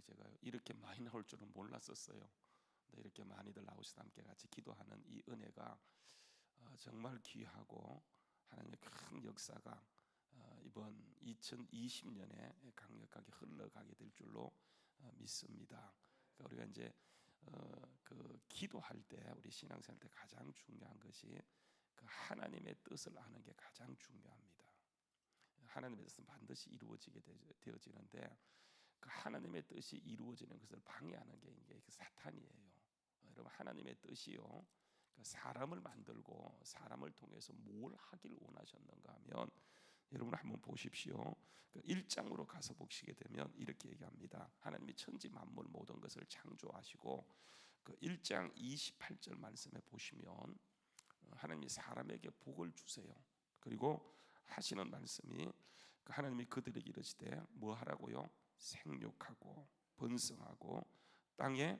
제가 이렇게 많이 나올 줄은 몰랐었어요. 근데 이렇게 많이들 나오셔서 함께 같이 기도하는 이 은혜가 정말 귀하고 하나님의 큰 역사가 이번 2020년에 강력하게 흘러가게 될 줄로 믿습니다. 그러니까 우리가 이제 그 기도할 때, 우리 신앙생활 때 가장 중요한 것이 그 하나님의 뜻을 아는 게 가장 중요합니다. 하나님의 뜻은 반드시 이루어지게 되어지는데, 그 하나님의 뜻이 이루어지는 것을 방해하는 게 이게 사탄이에요. 여러분, 하나님의 뜻이요, 그 사람을 만들고 사람을 통해서 뭘 하길 원하셨는가 하면, 여러분 한번 보십시오. 그 1장으로 가서 보시게 되면 이렇게 얘기합니다. 하나님이 천지 만물 모든 것을 창조하시고, 그 1장 28절 말씀에 보시면 하나님이 사람에게 복을 주세요. 그리고 하시는 말씀이, 하나님이 그들에게 이르시되 뭐 하라고요? 생육하고 번성하고 땅에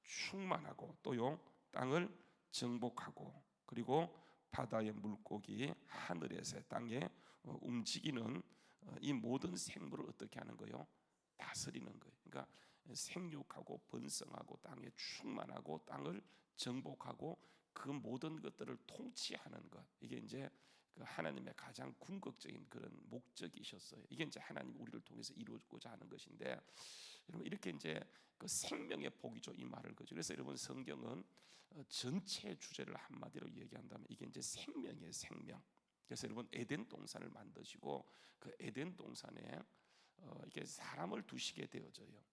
충만하고 또요 땅을 정복하고, 그리고 바다의 물고기, 하늘에서 땅에 움직이는 이 모든 생물을 어떻게 하는 거요? 다스리는 거예요. 그러니까 생육하고 번성하고 땅에 충만하고 땅을 정복하고 그 모든 것들을 통치하는 것, 이게 이제 그 하나님의 가장 궁극적인 그런 목적이셨어요. 이게 이제 하나님 우리를 통해서 이루고자 하는 것인데, 여러분 이렇게 이제 그 생명의 복이죠, 이 말을 그죠. 그래서 여러분 성경은 전체 주제를 한마디로 얘기한다면 이게 이제 생명이에요, 생명. 그래서 여러분 에덴 동산을 만드시고 그 에덴 동산에 이게 사람을 두시게 되어져요.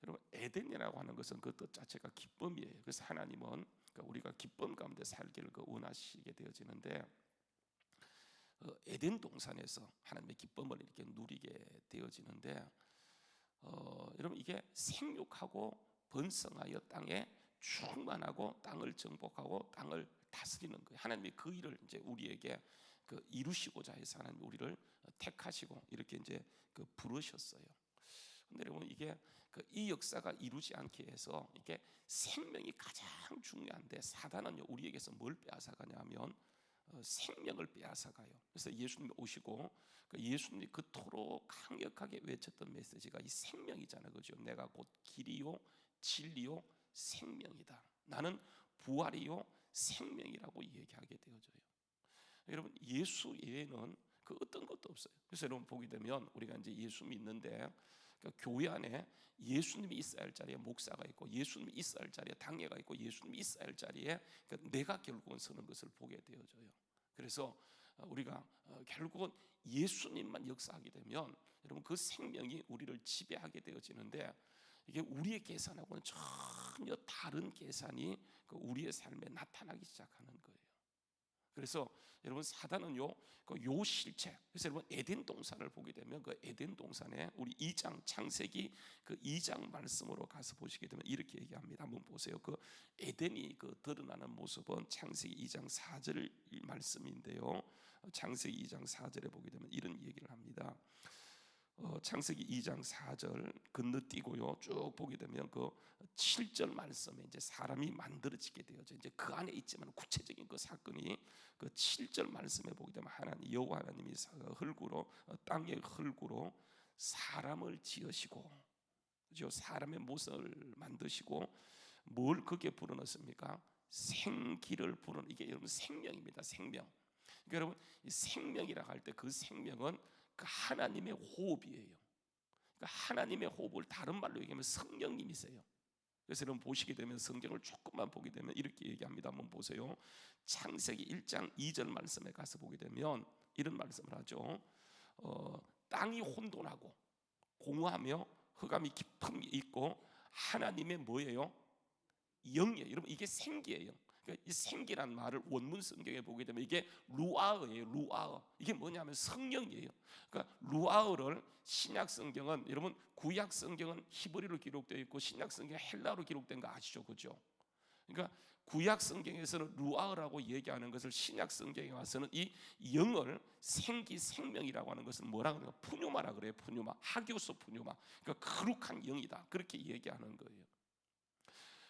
여러분 에덴이라고 하는 것은 그 뜻 자체가 기쁨이에요. 그래서 하나님은 우리가 기쁨 가운데 살기를 원하시게 되어지는데, 에덴 동산에서 하나님의 기쁨을 이렇게 누리게 되어지는데, 여러분 이게 생육하고 번성하여 땅에 충만하고 땅을 정복하고 땅을 다스리는 거예요. 하나님이 그 일을 이제 우리에게 그 이루시고자 해서 하나님 우리를 택하시고 이렇게 이제 그 부르셨어요. 근데 여러분 이게 이 역사가 이루지 않게 해서 이게 생명이 가장 중요한데, 사단은 우리에게서 뭘 빼앗아가냐면 생명을 빼앗아가요. 그래서 예수님이 오시고 예수님이 그토록 강력하게 외쳤던 메시지가 이 생명이잖아요, 그죠? 내가 곧 길이요 진리요 생명이다. 나는 부활이요 생명이라고 얘기하게 되어져요. 여러분 예수 외에는 그 어떤 것도 없어요. 그래서 여러분 보게 되면 우리가 이제 예수 믿는데, 교회 안에 예수님이 있어야 할 자리에 목사가 있고, 예수님이 있어야 할 자리에 당회가 있고, 예수님이 있어야 할 자리에 내가 결국은 서는 것을 보게 되어져요. 그래서 우리가 결국은 예수님만 역사하게 되면 여러분 그 생명이 우리를 지배하게 되어지는데, 이게 우리의 계산하고는 전혀 다른 계산이 우리의 삶에 나타나기 시작하는 거예요. 그래서 여러분 사단은요, 요 실체. 그래서 여러분 에덴 동산을 보게 되면 그 에덴 동산에 우리 2장 창세기 그 2장 말씀으로 가서 보시게 되면 이렇게 얘기합니다. 한번 보세요. 그 에덴이 그 드러나는 모습은 창세기 2장 4절 말씀인데요. 창세기 2장 4절에 보게 되면 이런 얘기를 합니다. 창세기 2장 4절 건너뛰고요 쭉 보게 되면 그 7절 말씀에 이제 사람이 만들어지게 되어져. 이제 그 안에 있지만 구체적인 그 사건이 그 7절 말씀에 보게 되면 하나님 여호와 하나님이 흙으로 땅의 흙으로 사람을 지으시고, 그죠? 사람의 모습을 만드시고 뭘 거기에 불어넣습니까? 생기를 불어넣. 이게 여러분 생명입니다, 생명. 그러니까 여러분 이 생명이라고 할 때 그 생명은 그 하나님의 호흡이에요. 그러니까 하나님의 호흡을 다른 말로 얘기하면 성령님이세요. 그래서 여러분 보시게 되면 성경을 조금만 보게 되면 이렇게 얘기합니다. 한번 보세요. 창세기 1장 2절 말씀에 가서 보게 되면 이런 말씀을 하죠. 땅이 혼돈하고 공허하며 흑암이 깊음이 있고 하나님의 뭐예요? 영이에요. 여러분 이게 생기예요. 그러니까 이 생기란 말을 원문 성경에 보게 되면 이게 루아흐예요. 루아흐. 이게 뭐냐면 성령이에요. 그러니까 루아흐를 신약 성경은, 여러분 구약 성경은 히브리로 기록되어 있고 신약 성경은 헬라어로 기록된 거 아시죠, 그죠? 그러니까 구약 성경에서는 루아흐라고 얘기하는 것을 신약 성경에 와서는 이 영을 생기 생명이라고 하는 것은 뭐라고 그래요? 푸뉴마라 그래요. 푸뉴마. 하교소 푸뉴마. 그러니까 거룩한 영이다. 그렇게 얘기하는 거예요.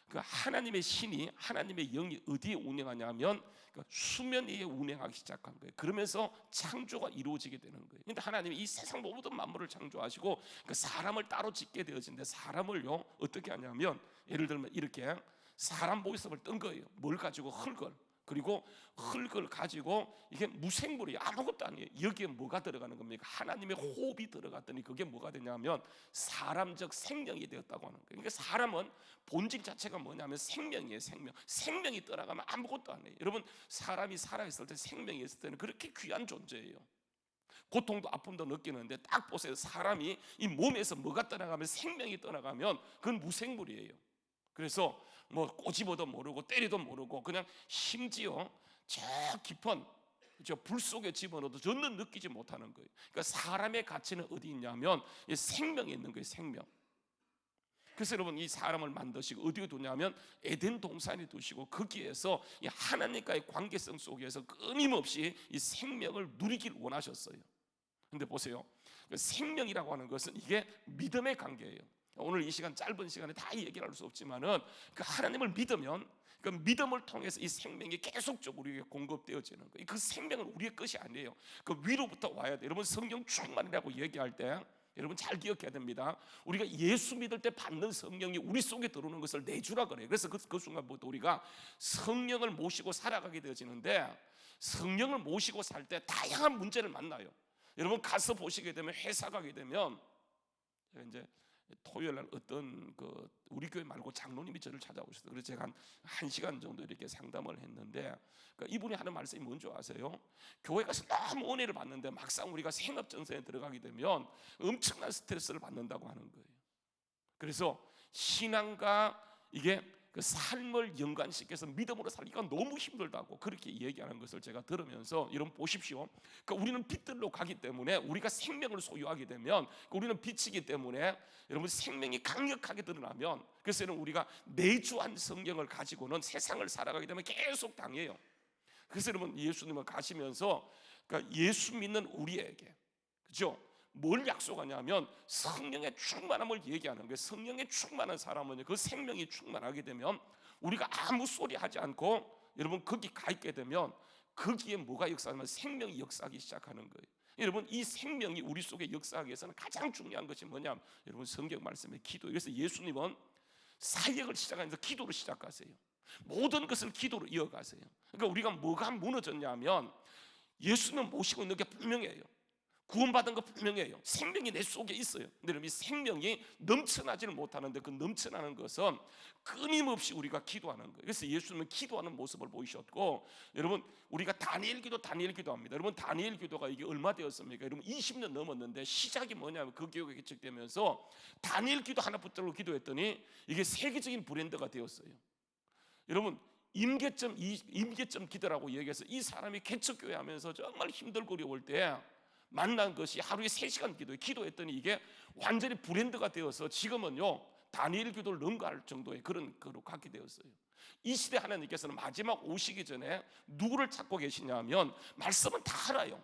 그 하나님의 신이, 하나님의 영이 어디에 운행하냐면 그 수면 위에 운행하기 시작한 거예요. 그러면서 창조가 이루어지게 되는 거예요. 근데 하나님이 이 세상 모든 만물을 창조하시고 그 사람을 따로 짓게 되어진데, 사람을요 어떻게 하냐면, 예를 들면 이렇게 사람 모습을 뜬 거예요. 뭘 가지고? 흙을. 그리고 흙을 가지고, 이게 무생물이 아무것도 아니에요. 여기에 뭐가 들어가는 겁니까? 하나님의 호흡이 들어갔더니 그게 뭐가 되냐면 사람적 생명이 되었다고 하는 거예요. 그러니까 사람은 본질 자체가 뭐냐면 생명이에요. 생명이 떠나가면 아무것도 안 해요. 여러분, 사람이 살아있을 때, 생명이 있을 때는 그렇게 귀한 존재예요. 고통도 아픔도 느끼는데 딱 보세요. 사람이 이 몸에서 뭐가 떠나가면, 생명이 떠나가면 그건 무생물이에요. 그래서 뭐 꼬집어도 모르고 때리도 모르고 그냥 심지어 저 깊은 불 속에 집어넣어도 전혀 느끼지 못하는 거예요. 그러니까 사람의 가치는 어디 있냐면 생명에 있는 거예요. 생명. 그래서 여러분, 이 사람을 만드시고 어디에 두냐면 에덴 동산에 두시고 거기에서 이 하나님과의 관계성 속에서 끊임없이 이 생명을 누리길 원하셨어요. 근데 보세요, 생명이라고 하는 것은 이게 믿음의 관계예요. 오늘 이 시간, 짧은 시간에 다 얘기를 할 수 없지만은 그 하나님을 믿으면 그 믿음을 통해서 이 생명이 계속적으로 우리에게 공급되어지는 거예요. 그 생명은 우리의 것이 아니에요. 그 위로부터 와야 돼요. 여러분, 성령 충만이라고 얘기할 때 여러분 잘 기억해야 됩니다. 우리가 예수 믿을 때 받는 성령이 우리 속에 들어오는 것을 내주라 그래요. 그래서 그 순간부터 우리가 성령을 모시고 살아가게 되어지는데, 성령을 모시고 살 때 다양한 문제를 만나요. 여러분, 가서 보시게 되면, 회사 가게 되면, 제가 이제 토요일 날 어떤 우리 교회 말고 장로님이 저를 찾아오셨어요. 그래서 제가 한 시간 정도 이렇게 상담을 했는데, 이분이 하는 말씀이 뭔지 아세요? 교회 가서 너무 은혜를 받는데 막상 우리가 생업전선에 들어가게 되면 엄청난 스트레스를 받는다고 하는 거예요. 그래서 신앙과 이게 그 삶을 연관시켜서 믿음으로 살기가 너무 힘들다고 그렇게 얘기하는 것을 제가 들으면서, 여러분 보십시오. 그러니까 우리는 빛들로 가기 때문에, 우리가 생명을 소유하게 되면, 우리는 빛이기 때문에 여러분, 생명이 강력하게 드러나면, 그래서 우리가 내주한 성령을 가지고는 세상을 살아가게 되면 계속 당해요. 그래서 여러분, 예수님을 가시면서 그러니까 예수 믿는 우리에게, 그죠? 뭘 약속하냐면 성령의 충만함을 얘기하는 거예요. 성령의 충만한 사람은 그 생명이 충만하게 되면 우리가 아무 소리 하지 않고, 여러분 거기 가 있게 되면 거기에 뭐가 역사하면 생명이 역사하기 시작하는 거예요. 여러분, 이 생명이 우리 속에 역사하기 위해서는 가장 중요한 것이 뭐냐면, 여러분 성경 말씀의 기도. 그래서 예수님은 사역을 시작하면서 기도로 시작하세요. 모든 것을 기도로 이어가세요. 그러니까 우리가 뭐가 무너졌냐면, 예수님 모시고 있는 게 분명해요. 구원받은 거 분명해요. 생명이 내 속에 있어요. 근데 여러분, 이 생명이 넘쳐나지는 못하는데 그 넘쳐나는 것은 끊임없이 우리가 기도하는 거예요. 그래서 예수님은 기도하는 모습을 보이셨고, 여러분 우리가 다니엘 기도합니다. 여러분, 다니엘 기도가 이게 얼마 되었습니까? 여러분 20년 넘었는데, 시작이 뭐냐면 그 교회가 개척되면서 다니엘 기도 하나 붙들고 기도했더니 이게 세계적인 브랜드가 되었어요. 여러분, 임계점 기도라고 얘기해서 이 사람이 개척교회 하면서 정말 힘들고 어려울 때 만난 것이 하루에 3시간 기도했더니 이게 완전히 브랜드가 되어서 지금은요 다니엘 기도를 능가할 정도의 그런 거로 갖게 되었어요. 이 시대 하나님께서는 마지막 오시기 전에 누구를 찾고 계시냐면, 말씀은 다 알아요.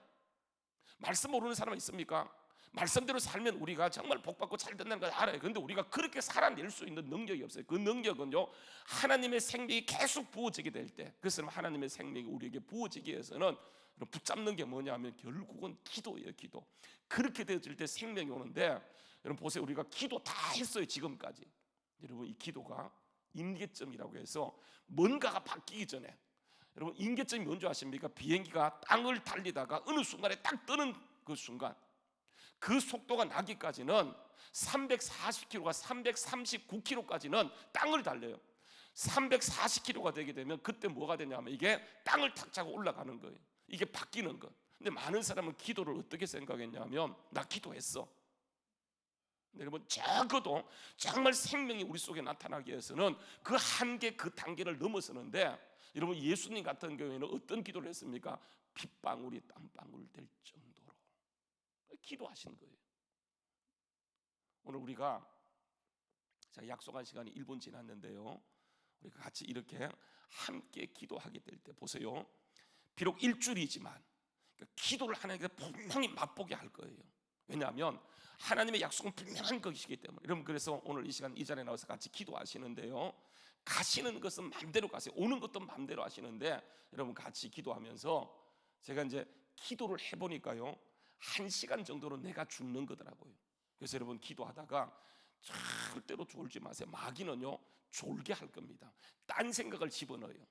말씀 모르는 사람 있습니까? 말씀대로 살면 우리가 정말 복받고 잘 된다는 걸 알아요. 그런데 우리가 그렇게 살아낼 수 있는 능력이 없어요. 그 능력은요, 하나님의 생명이 계속 부어지게 될 때, 그래서 하나님의 생명이 우리에게 부어지기 위해서는 붙잡는 게 뭐냐면 결국은 기도예요. 기도. 그렇게 되어질 때 생명이 오는데, 여러분 보세요. 우리가 기도 다 했어요. 지금까지. 여러분, 이 기도가 임계점이라고 해서 뭔가가 바뀌기 전에, 여러분 임계점이 뭔지 아십니까? 비행기가 땅을 달리다가 어느 순간에 딱 뜨는 그 순간, 그 속도가 나기까지는 340km가 339km까지는 땅을 달려요. 340km가 되게 되면 그때 뭐가 되냐면 이게 땅을 탁 차고 올라가는 거예요. 이게 바뀌는 것. 근데 많은 사람은 기도를 어떻게 생각했냐면, 나 기도했어. 여러분, 적어도 정말 생명이 우리 속에 나타나기 위해서는 그 한계, 그 단계를 넘어서는데, 여러분 예수님 같은 경우에는 어떤 기도를 했습니까? 빗방울이 땀방울 될 정도로 기도하신 거예요. 오늘 우리가 제가 약속한 시간이 1분 지났는데요, 우리가 같이 이렇게 함께 기도하게 될 때 보세요. 비록 일주일이지만 기도를 하나님께서 분명히 맛보게 할 거예요. 왜냐하면 하나님의 약속은 분명한 것이기 때문에. 여러분, 그래서 오늘 이 시간 이 자리에 나와서 같이 기도하시는데요, 가시는 것은 마음대로 가세요. 오는 것도 마음대로 하시는데 여러분 같이 기도하면서 제가 이제 기도를 해보니까요 1시간 정도는 내가 죽는 거더라고요. 그래서 여러분 기도하다가 절대로 졸지 마세요. 마귀는요 졸게 할 겁니다. 딴 생각을 집어넣어요.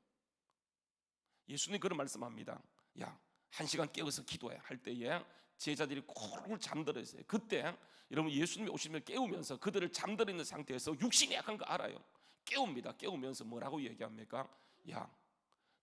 예수님 그런 말씀합니다. 야 1시간 깨어서 기도해 할 때에 제자들이 콜콜 잠들어 있어요. 그때 여러분 예수님이 오시면 깨우면서 그들을 잠들어 있는 상태에서 육신이 약한 거 알아요. 깨웁니다. 깨우면서 뭐라고 얘기합니까? 야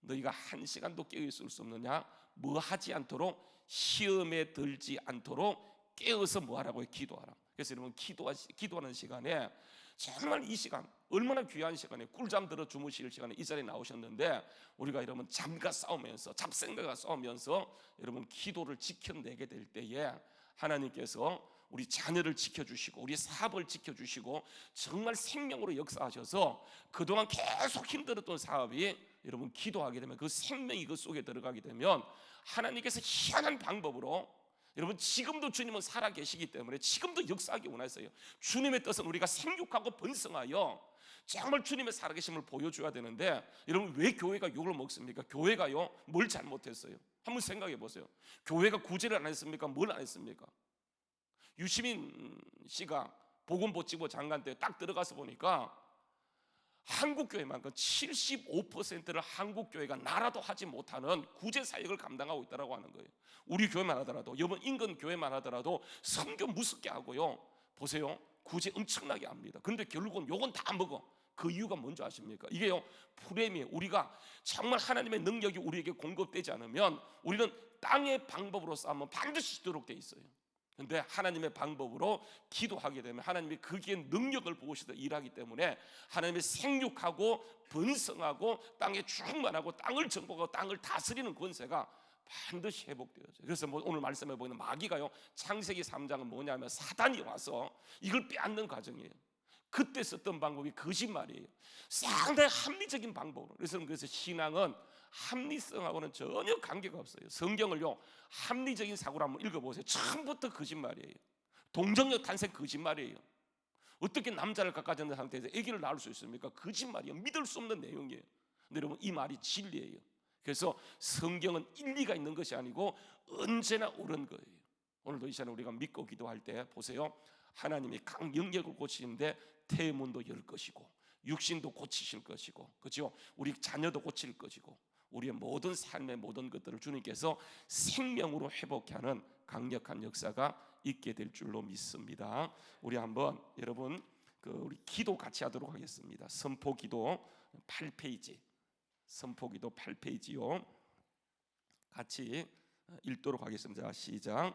너희가 1시간도 깨어 있을 수 없느냐? 뭐 하지 않도록 시험에 들지 않도록 깨어서 뭐 하라고요? 기도하라. 그래서 여러분 기도하는 시간에 정말 이 시간 얼마나 귀한 시간에 꿀잠 들어 주무실 시간에 이 자리에 나오셨는데 우리가 여러분 잠과 싸우면서 잡생각과 싸우면서 여러분 기도를 지켜내게 될 때에 하나님께서 우리 자녀를 지켜주시고 우리 사업을 지켜주시고 정말 생명으로 역사하셔서 그동안 계속 힘들었던 사업이 여러분 기도하게 되면 그 생명이 그 속에 들어가게 되면 하나님께서 희한한 방법으로 여러분 지금도 주님은 살아계시기 때문에 지금도 역사하기 원하세요. 주님의 뜻은 우리가 생육하고 번성하여 정말 주님의 살아계심을 보여줘야 되는데 여러분 왜 교회가 욕을 먹습니까? 교회가요 뭘 잘못했어요? 한번 생각해 보세요. 교회가 구제를 안 했습니까? 뭘 안 했습니까? 유시민 씨가 보건복지부 장관 때 딱 들어가서 보니까 한국교회만큼 75%를 한국교회가 나라도 하지 못하는 구제사역을 감당하고 있다고 하는 거예요. 우리 교회만 하더라도 여러분 인근 교회만 하더라도 선교 무섭게 하고요 보세요 구제 엄청나게 합니다. 그런데 결국은 요건 다 먹어. 그 이유가 뭔지 아십니까? 이게요 프레임이에요. 우리가 정말 하나님의 능력이 우리에게 공급되지 않으면 우리는 땅의 방법으로 싸우면 반드시 죽도록 돼 있어요. 그런데 하나님의 방법으로 기도하게 되면 하나님이 거기에 능력을 부으셔서 일하기 때문에 하나님의 생육하고 번성하고 땅에 충만하고 땅을 정복하고 땅을 다스리는 권세가 반드시 회복되어져요. 그래서 뭐 오늘 말씀해 보이는 마귀가요 창세기 3장은 뭐냐면 사단이 와서 이걸 빼앗는 과정이에요. 그때 썼던 방법이 거짓말이에요. 상당히 합리적인 방법으로. 그래서 신앙은 합리성하고는 전혀 관계가 없어요. 성경을요 합리적인 사고로 한번 읽어보세요. 처음부터 거짓말이에요. 동정녀 탄생 거짓말이에요. 어떻게 남자를 갖가지 않는 상태에서 아기를 낳을 수 있습니까? 거짓말이에요. 믿을 수 없는 내용이에요. 근데 여러분 이 말이 진리예요. 그래서 성경은 일리가 있는 것이 아니고 언제나 옳은 거예요. 오늘도 이 시간에 우리가 믿고 기도할 때 보세요. 하나님이 각 영역을 고치는데 태문도 열 것이고 육신도 고치실 것이고 그렇죠? 우리 자녀도 고칠 것이고 우리의 모든 삶의 모든 것들을 주님께서 생명으로 회복케 하는 강력한 역사가 있게 될 줄로 믿습니다. 우리 한번 여러분 우리 기도 같이 하도록 하겠습니다. 선포기도 8페이지 선포기도 8페이지요 같이 읽도록 하겠습니다. 시작.